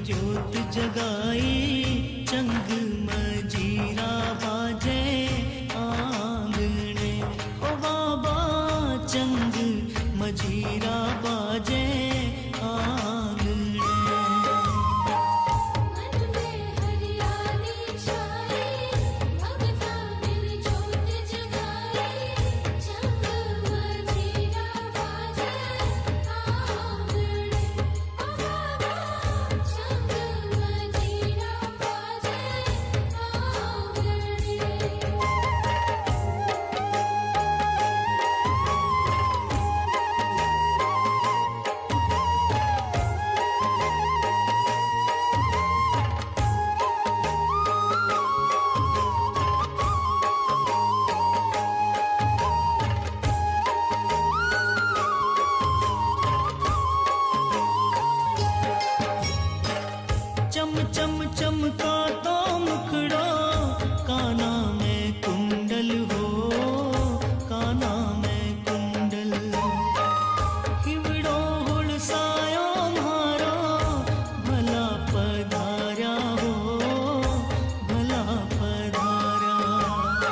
जोत जगाई चंग मजीरा बाजे आंगणे ओ बाबा चंग मजीरा बाजे आंगणे। मन में हरियाली छाई भगता बिन जोत जगाई चंग मजीरा बाजे आंगणे ओ बाबा चंग मजीरा बाजे आंगणे। चम चम चमका तो मुखड़ो काना